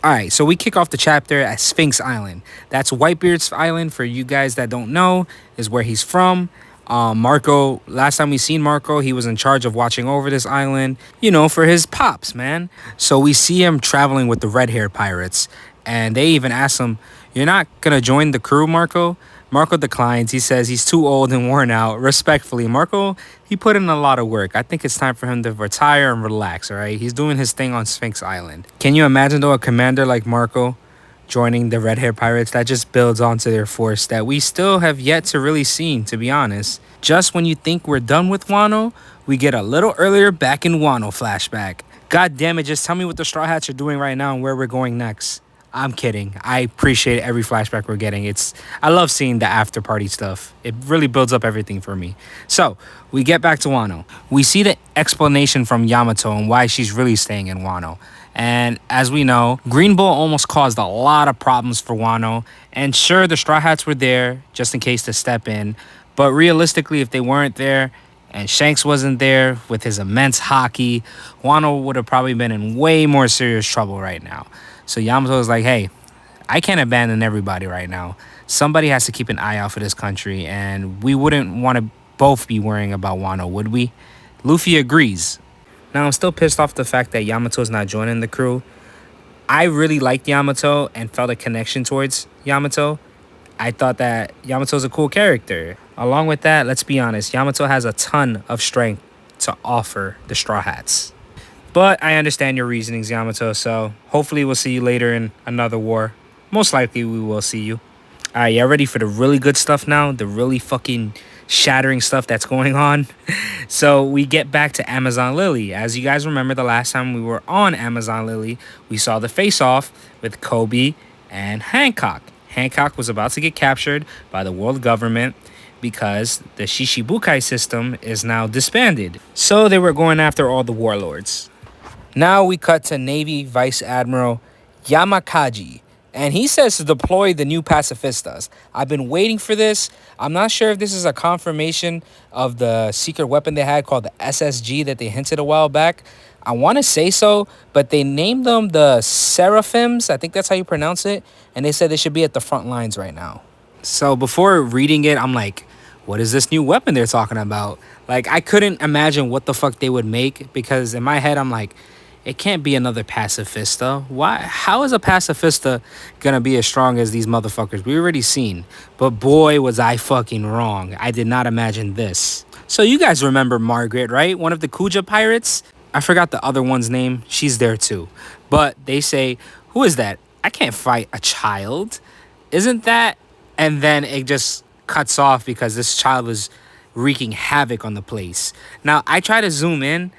All right, so we kick off the chapter at Sphinx Island. That's Whitebeard's island. For you guys that don't know, is where he's from. Marco, last time we seen Marco, he was in charge of watching over this island, for his pops, man. So we see him traveling with the red hair pirates, and they even ask him, "You're not gonna join the crew, Marco?" Marco declines. He says he's too old and worn out. Respectfully, Marco, he put in a lot of work. I think it's time for him to retire and relax, all right? He's doing his thing on Sphinx Island. Can you imagine, though, a commander like Marco joining the Red Hair Pirates? That just builds onto their force that we still have yet to really see, to be honest. Just when you think we're done with Wano, we get a little earlier back in Wano flashback. God damn it, just tell me what the Straw Hats are doing right now and where we're going next. I'm kidding. I appreciate every flashback we're getting. I love seeing the after party stuff. It really builds up everything for me. So we get back to Wano. We see the explanation from Yamato and why she's really staying in Wano. And as we know, Green Bull almost caused a lot of problems for Wano. And sure, the Straw Hats were there just in case to step in. But realistically, if they weren't there and Shanks wasn't there with his immense hockey, Wano would have probably been in way more serious trouble right now. So Yamato was like, hey, I can't abandon everybody right now. Somebody has to keep an eye out for this country, and we wouldn't want to both be worrying about Wano, would we? Luffy agrees. Now, I'm still pissed off the fact that Yamato's not joining the crew. I really liked Yamato and felt a connection towards Yamato. I thought that Yamato's a cool character. Along with that, let's be honest, Yamato has a ton of strength to offer the Straw Hats. But I understand your reasonings, Yamato, so hopefully we'll see you later in another war. Most likely we will see you. Alright, y'all ready for the really good stuff now? The really fucking shattering stuff that's going on? So we get back to Amazon Lily. As you guys remember, the last time we were on Amazon Lily, we saw the face-off with Kobe and Hancock. Hancock was about to get captured by the world government because the Shishibukai system is now disbanded. So they were going after all the warlords. Now we cut to Navy Vice Admiral Yamakaji, and he says to deploy the new pacifistas. I've been waiting for this. I'm not sure if this is a confirmation of the secret weapon they had called the SSG that they hinted a while back. I want to say so, but they named them the Seraphims. I think that's how you pronounce it. And they said they should be at the front lines right now. So before reading it, I'm like, what is this new weapon they're talking about? Like, I couldn't imagine what the fuck they would make, because in my head, I'm like, it can't be another pacifista. Why? How is a pacifista gonna be as strong as these motherfuckers? We already seen. But boy, was I fucking wrong. I did not imagine this. So you guys remember Margaret, right? One of the Kuja pirates? I forgot the other one's name. She's there too. But they say, who is that? I can't fight a child. Isn't that? And then it just cuts off because this child was wreaking havoc on the place. Now, I try to zoom in,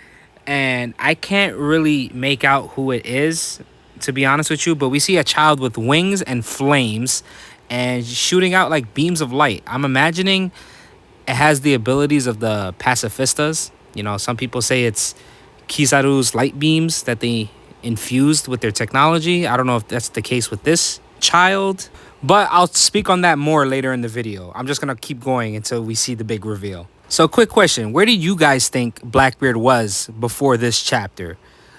and I can't really make out who it is, to be honest with you, but we see a child with wings and flames and shooting out like beams of light. I'm imagining it has the abilities of the pacifistas. Some people say it's Kizaru's light beams that they infused with their technology. I don't know if that's the case with this child, but I'll speak on that more later in the video. I'm just gonna keep going until we see the big reveal. So quick question, where do you guys think Blackbeard was before this chapter?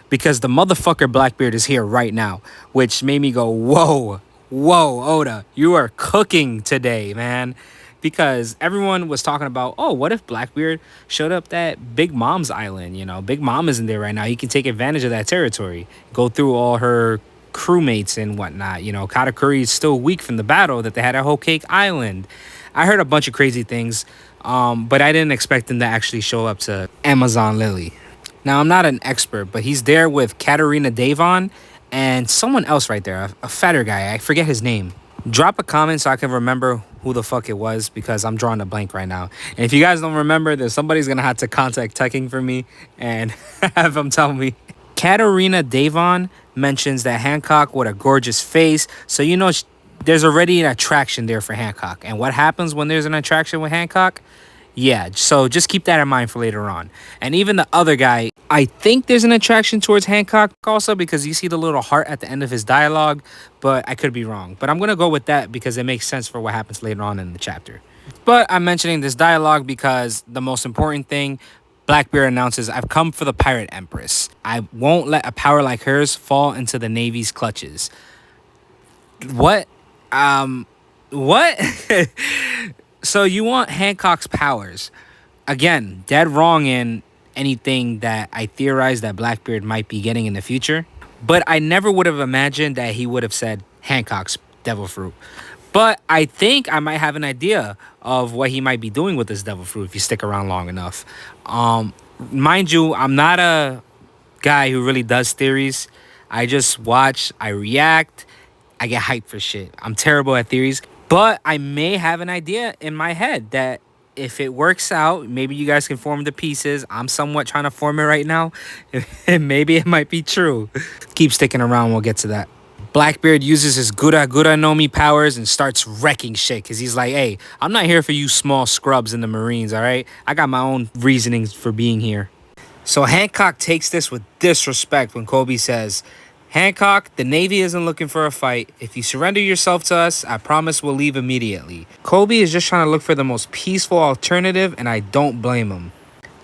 Because the motherfucker Blackbeard is here right now, which made me go, whoa, Oda, you are cooking today, man. Because everyone was talking about, oh, what if Blackbeard showed up at Big Mom's island? Big Mom isn't there right now. He can take advantage of that territory, go through all her crewmates and whatnot. Katakuri is still weak from the battle that they had at Whole Cake Island. I heard a bunch of crazy things, but I didn't expect him to actually show up to Amazon Lily. Now, I'm not an expert, but he's there with Katarina Devon and someone else right there, a fatter guy. I forget his name. Drop a comment so I can remember who the fuck it was, because I'm drawing a blank right now. And if you guys don't remember, then somebody's going to have to contact Tucking for me and have them tell me. Katarina Devon mentions that Hancock with a gorgeous face. So, there's already an attraction there for Hancock. And what happens when there's an attraction with Hancock? Yeah, so just keep that in mind for later on. And even the other guy, I think there's an attraction towards Hancock also, because you see the little heart at the end of his dialogue, but I could be wrong. But I'm going to go with that because it makes sense for what happens later on in the chapter. But I'm mentioning this dialogue because the most important thing, Blackbeard announces, "I've come for the Pirate Empress. I won't let a power like hers fall into the Navy's clutches." What? What? So you want Hancock's powers? Again, dead wrong in anything that I theorized that Blackbeard might be getting in the future. But I never would have imagined that he would have said Hancock's devil fruit. But I think I might have an idea of what he might be doing with this devil fruit if you stick around long enough. Mind you, I'm not a guy who really does theories. I just watch, I react, I get hyped for shit. I'm terrible at theories, but I may have an idea in my head that if it works out, maybe you guys can form the pieces. I'm somewhat trying to form it right now. And maybe it might be true. Keep sticking around, we'll get to that. Blackbeard uses his Gura Gura no Mi powers and starts wrecking shit because he's like, hey, I'm not here for you small scrubs in the Marines, all right? I got my own reasonings for being here. So Hancock takes this with disrespect when Kobe says, Hancock, the Navy isn't looking for a fight. If you surrender yourself to us, I promise we'll leave immediately. Kobe is just trying to look for the most peaceful alternative, and I don't blame him.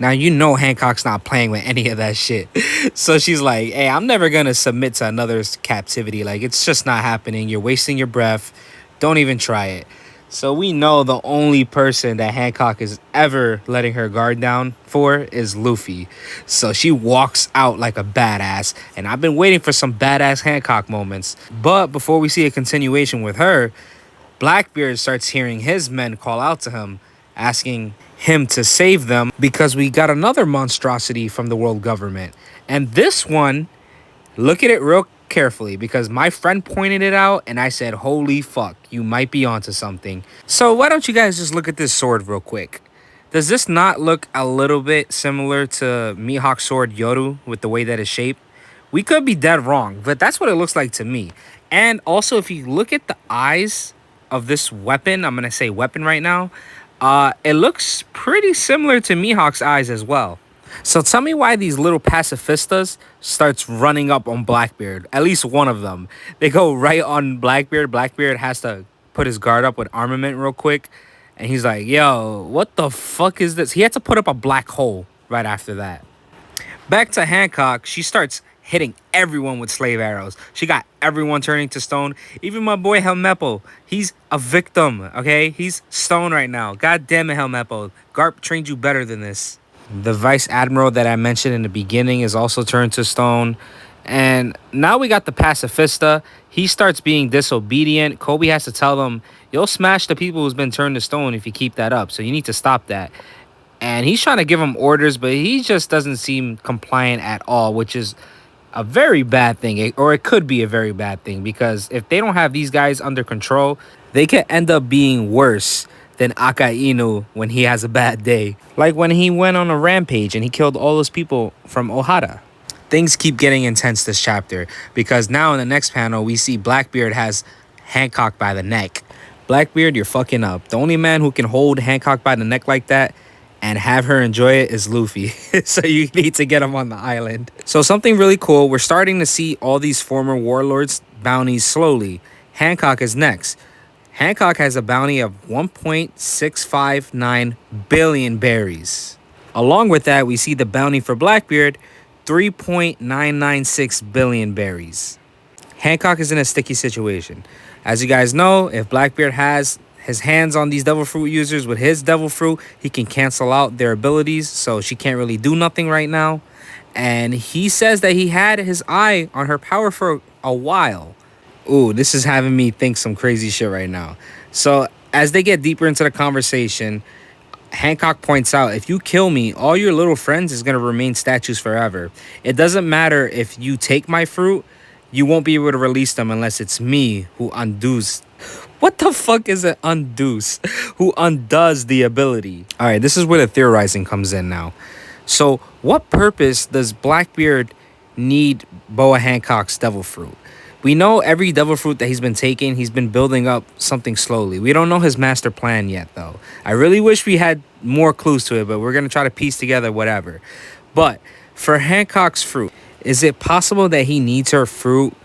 Now, you know Hancock's not playing with any of that shit. So she's like, hey, I'm never going to submit to another's captivity. Like, it's just not happening. You're wasting your breath. Don't even try it. So we know the only person that Hancock is ever letting her guard down for is Luffy. So she walks out like a badass. And I've been waiting for some badass Hancock moments. But before we see a continuation with her, Blackbeard starts hearing his men call out to him, asking him to save them because we got another monstrosity from the world government. And this one, look at it real carefully because my friend pointed it out and I said, holy fuck, you might be onto something. So why don't you guys just look at this sword real quick? Does this not look a little bit similar to Mihawk's sword Yoru with the way that it's shaped? We could be dead wrong, but that's what it looks like to me. And also, if you look at the eyes of this weapon, I'm going to say weapon right now, it looks pretty similar to Mihawk's eyes as well. So tell me why these little pacifistas starts running up on Blackbeard. At least one of them. They go right on Blackbeard. Blackbeard has to put his guard up with armament real quick. And he's like, yo, what the fuck is this? He had to put up a black hole right after that. Back to Hancock, she starts hitting everyone with slave arrows. She got everyone turning to stone. Even my boy Helmeppo, he's a victim, okay? He's stone right now. God damn it, Helmeppo. Garp trained you better than this. The Vice Admiral that I mentioned in the beginning is also turned to stone. And now we got the Pacifista. He starts being disobedient. Kobe has to tell them, you'll smash the people who's been turned to stone if you keep that up. So you need to stop that. And he's trying to give him orders, but he just doesn't seem compliant at all, which is a very bad thing, or it could be a very bad thing, because if they don't have these guys under control, they could end up being worse than Aka Inu when he has a bad day. Like when he went on a rampage and he killed all those people from Ohara. Things keep getting intense this chapter, because now in the next panel, we see Blackbeard has Hancock by the neck. Blackbeard, you're fucking up. The only man who can hold Hancock by the neck like that and have her enjoy it is Luffy. So you need to get him on the island. So something really cool, we're starting to see all these former warlords bounties slowly. Hancock is next. Hancock has a bounty of 1.659 billion berries. Along with that, we see the bounty for Blackbeard, 3.996 billion berries. Hancock is in a sticky situation. As you guys know, if Blackbeard has his hands on these devil fruit users with his devil fruit, he can cancel out their abilities, so she can't really do nothing right now. And he says that he had his eye on her power for a while. Ooh, this is having me think some crazy shit right now. So as they get deeper into the conversation, Hancock points out, if you kill me, all your little friends is going to remain statues forever. It doesn't matter if you take my fruit, you won't be able to release them unless it's me who undoes. What the fuck is an undoes? Who undoes the ability? All right, this is where the theorizing comes in now. So what purpose does Blackbeard need Boa Hancock's devil fruit? We know every devil fruit that he's been taking, he's been building up something slowly. We don't know his master plan yet, though. I really wish we had more clues to it, but we're going to try to piece together whatever. But for Hancock's fruit, is it possible that he needs her fruit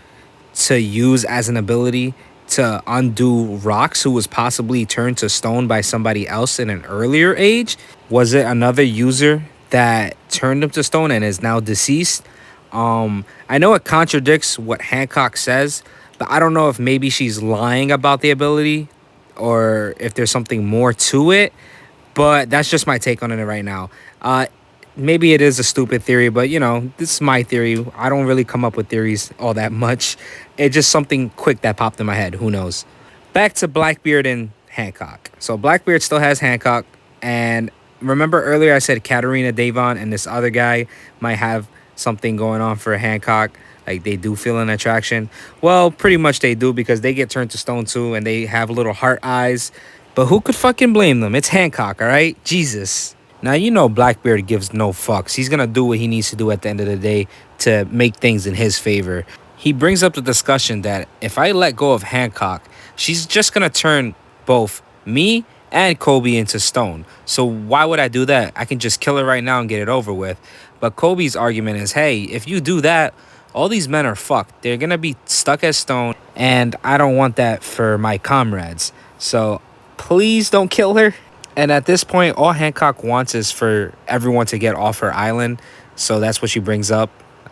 to use as an ability to undo Rocks, who was possibly turned to stone by somebody else in an earlier age? Was it another user that turned him to stone and is now deceased. I know it contradicts what Hancock says, but I don't know if maybe she's lying about the ability or if there's something more to it. But that's just my take on it right now. Maybe it is a stupid theory, but this is my theory. I don't really come up with theories all that much. It's just something quick that popped in my head. Who knows? Back to Blackbeard and Hancock. So Blackbeard still has Hancock. And remember earlier I said Katarina Devon and this other guy might have something going on for Hancock. Like they do feel an attraction. Well, pretty much they do because they get turned to stone too and they have little heart eyes. But who could fucking blame them? It's Hancock, all right? Jesus. Now, Blackbeard gives no fucks. He's going to do what he needs to do at the end of the day to make things in his favor. He brings up the discussion that if I let go of Hancock, she's just going to turn both me and Kobe into stone. So why would I do that? I can just kill her right now and get it over with. But Kobe's argument is, hey, if you do that, all these men are fucked. They're going to be stuck as stone, and I don't want that for my comrades. So please don't kill her. And at this point, all Hancock wants is for everyone to get off her island. So that's what she brings up.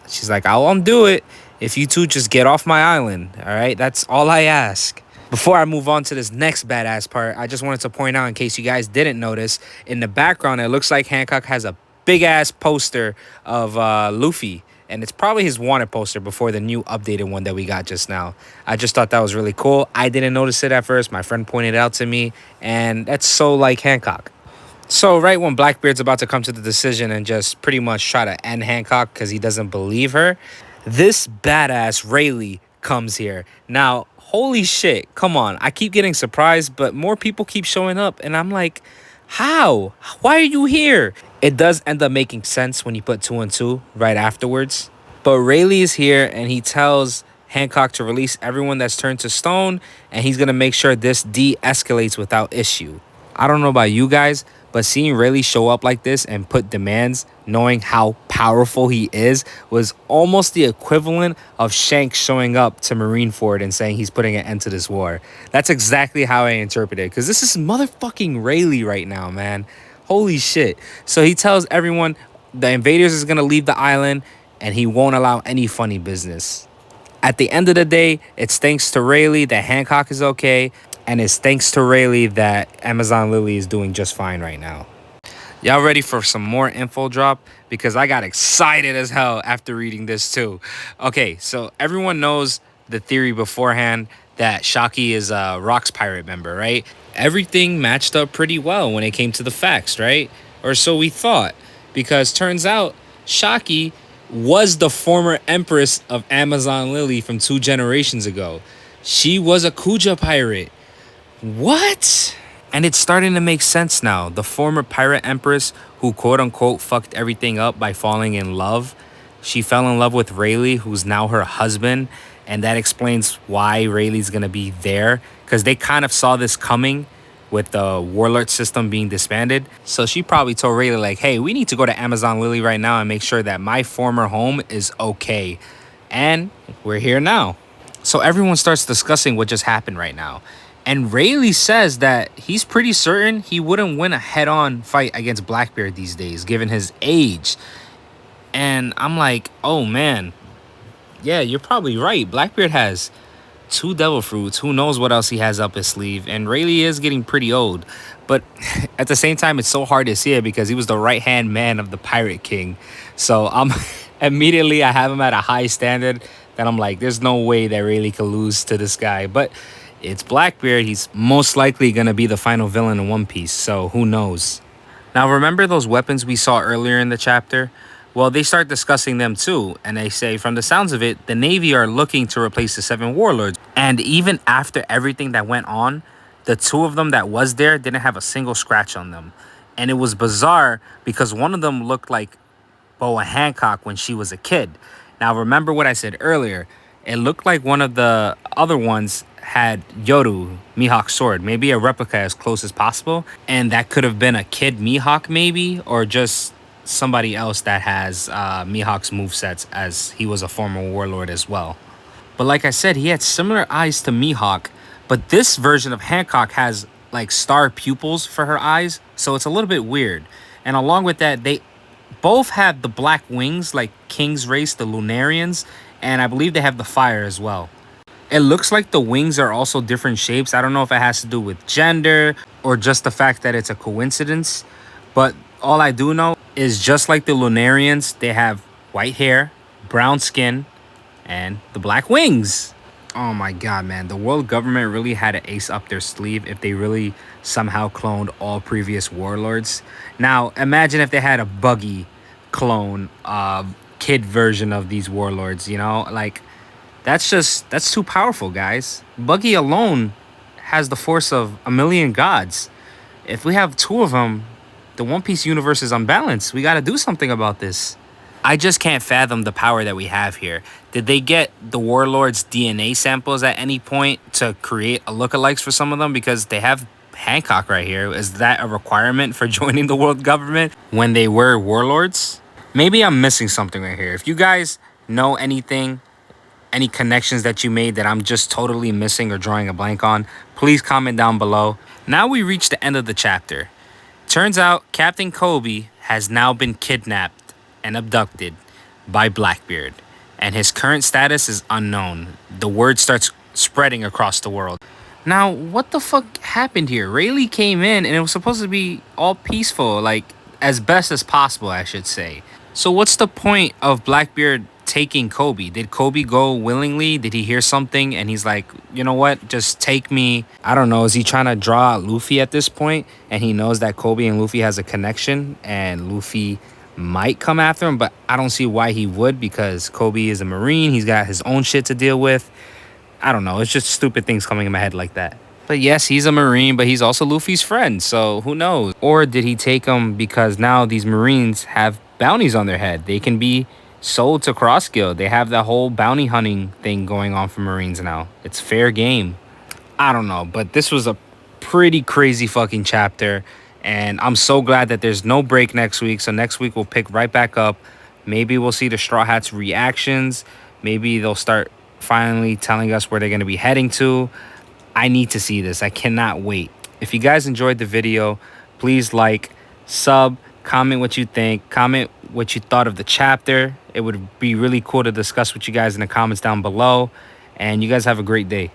She's like, I'll undo it if you two just get off my island. All right, that's all I ask. Before I move on to this next badass part, I just wanted to point out, in case you guys didn't notice, in the background, it looks like Hancock has a big-ass poster of Luffy. And it's probably his wanted poster before the new updated one that we got just now. I just thought that was really cool. I didn't notice it at first. My friend pointed it out to me. And that's so like Hancock. So right when Blackbeard's about to come to the decision and just pretty much try to end Hancock because he doesn't believe her, this badass Rayleigh comes here. Now, holy shit. Come on. I keep getting surprised, but more people keep showing up. And I'm like, how? Why are you here? It does end up making sense when you put 2 and 2 right afterwards. But Rayleigh is here and he tells Hancock to release everyone that's turned to stone, and he's going to make sure this de-escalates without issue. I don't know about you guys, but seeing Rayleigh show up like this and put demands, knowing how powerful he is, was almost the equivalent of Shanks showing up to Marineford and saying he's putting an end to this war. That's exactly how I interpret it, because this is motherfucking Rayleigh right now, man. Holy shit. So he tells everyone the invaders is going to leave the island and he won't allow any funny business. At the end of the day, it's thanks to Rayleigh that Hancock is okay, and it's thanks to Rayleigh that Amazon Lily is doing just fine right now. Y'all ready for some more info drop? Because I got excited as hell after reading this too. Okay, so everyone knows the theory beforehand that Shaki is a Rocks Pirate member, right? Everything matched up pretty well when it came to the facts, right? Or so we thought. Because turns out Shaki was the former empress of Amazon Lily from 2 generations ago. She was a Kuja pirate. What? And it's starting to make sense now. The former pirate empress who quote-unquote fucked everything up by falling in love. She fell in love with Rayleigh, who's now her husband. And that explains why Rayleigh's going to be there. Because they kind of saw this coming with the warlord system being disbanded. So she probably told Rayleigh, like, hey, we need to go to Amazon Lily right now and make sure that my former home is okay. And we're here now. So everyone starts discussing what just happened right now. And Rayleigh says that he's pretty certain he wouldn't win a head-on fight against Blackbeard these days, given his age. And I'm like, oh, man. Yeah, you're probably right. Blackbeard has 2 devil fruits. Who knows what else he has up his sleeve. And Rayleigh is getting pretty old. But at the same time, it's so hard to see it because he was the right-hand man of the Pirate King. So immediately I have him at a high standard that I'm like, there's no way that Rayleigh could lose to this guy. But it's Blackbeard. He's most likely going to be the final villain in One Piece. So who knows? Now, remember those weapons we saw earlier in the chapter? Well, they start discussing them too, and they say, from the sounds of it, the Navy are looking to replace the 7 warlords. And even after everything that went on, the 2 of them that was there didn't have a single scratch on them. And it was bizarre because one of them looked like Boa Hancock when she was a kid. Now, remember what I said earlier. It looked like one of the other ones had Yoru, Mihawk's sword, maybe a replica as close as possible. And that could have been a kid Mihawk maybe, or just somebody else that has Mihawk's movesets, as he was a former warlord as well. But like I said, he had similar eyes to Mihawk, but this version of Hancock has like star pupils for her eyes, so it's a little bit weird. And along with that, they Both have the black wings like King's race, the Lunarians, and I believe they have the fire as well. It looks like the wings are also different shapes. I don't know if it has to do with gender or just the fact that it's a coincidence. But all I do know is just like the Lunarians, they have white hair, brown skin, and the black wings. Oh my god, man. The world government really had an ace up their sleeve if they really somehow cloned all previous warlords. Now, imagine if they had a buggy clone, kid version of these warlords, you know? Like, that's too powerful, guys. Buggy alone has the force of a million gods. If we have two of them, the One Piece universe is unbalanced. We got to do something about this. I just can't fathom the power that we have here. Did they get the warlord's DNA samples at any point to create a lookalikes for some of them? Because they have Hancock right here. Is that a requirement for joining the world government when they were warlords? Maybe I'm missing something right here. If you guys know anything, any connections that you made that I'm just totally missing or drawing a blank on, please comment down below. Now we reach the end of the chapter. Turns out Captain Kobe has now been kidnapped and abducted by Blackbeard, and his current status is unknown. The word starts spreading across the world. Now, what the fuck happened here? Rayleigh came in and it was supposed to be all peaceful, like as best as possible, I should say. So what's the point of Blackbeard taking Kobe? Did Kobe go willingly? Did he hear something and he's like, you know what, just take me? I don't know. Is he trying to draw out Luffy at this point and he knows that Kobe and Luffy has a connection and Luffy might come after him? But I don't see why he would, because Kobe is a Marine. He's got his own shit to deal with. I don't know. It's just stupid things coming in my head like that. But yes, he's a Marine, but he's also Luffy's friend, so who knows? Or did he take him because now these Marines have bounties on their head? They can be sold to Cross Guild. They have that whole bounty hunting thing going on for Marines now. It's fair game. I don't know, but this was a pretty crazy fucking chapter, and I'm so glad that there's no break next week. So next week we'll pick right back up. Maybe we'll see the Straw Hats reactions. Maybe they'll start finally telling us where they're going to be heading to. I need to see this. I cannot wait. If you guys enjoyed the video, please like, sub, comment what you think, comment what you thought of the chapter. It would be really cool to discuss with you guys in the comments down below. And you guys have a great day.